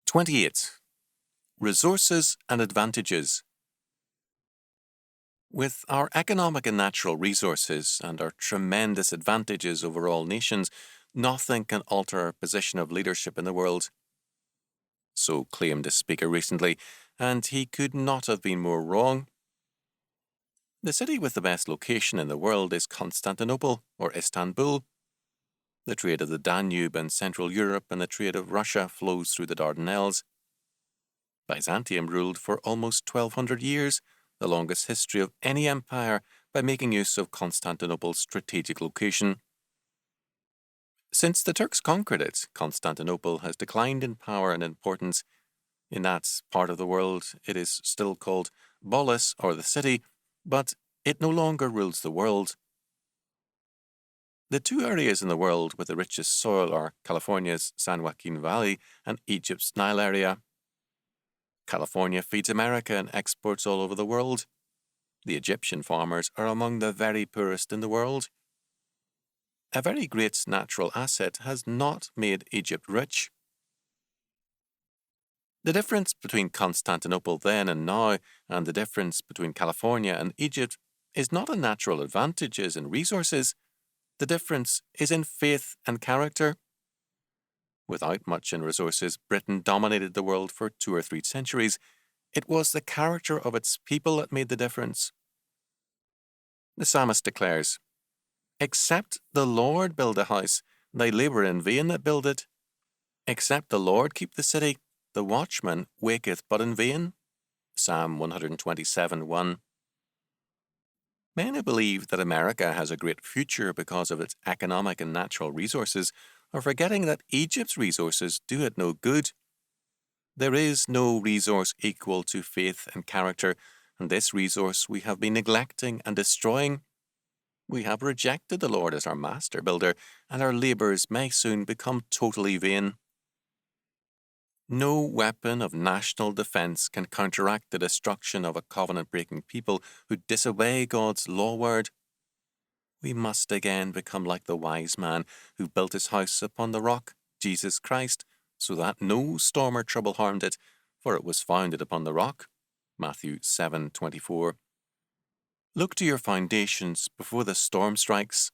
28. Resources and advantages. With our economic and natural resources and our tremendous advantages over all nations, nothing can alter our position of leadership in the world. So claimed a speaker recently, and he could not have been more wrong. The city with the best location in the world is Constantinople, or Istanbul. The trade of the Danube in Central Europe and the trade of Russia flows through the Dardanelles. Byzantium ruled for almost 1200 years, the longest history of any empire, by making use of Constantinople's strategic location. Since the Turks conquered it, Constantinople has declined in power and importance. In that part of the world, it is still called Polis, or the city, but it no longer rules the world. The two areas in the world with the richest soil are California's San Joaquin Valley and Egypt's Nile area. California feeds America and exports all over the world. The Egyptian farmers are among the very poorest in the world. A very great natural asset has not made Egypt rich. The difference between Constantinople then and now, and the difference between California and Egypt, is not in natural advantages and resources. The difference is in faith and character. Without much in resources, Britain dominated the world for 2 or 3 centuries. It was the character of its people that made the difference. The psalmist declares, "Except the Lord build a house, they labour in vain that build it. Except the Lord keep the city, the watchman waketh but in vain." Psalm 127:1. Men who believe that America has a great future because of its economic and natural resources are forgetting that Egypt's resources do it no good. There is no resource equal to faith and character, and this resource we have been neglecting and destroying. We have rejected the Lord as our master builder, and our labours may soon become totally vain. No weapon of national defence can counteract the destruction of a covenant-breaking people who disobey God's law word. We must again become like the wise man who built his house upon the rock, Jesus Christ, so that no storm or trouble harmed it, for it was founded upon the rock. Matthew 7:24. Look to your foundations before the storm strikes.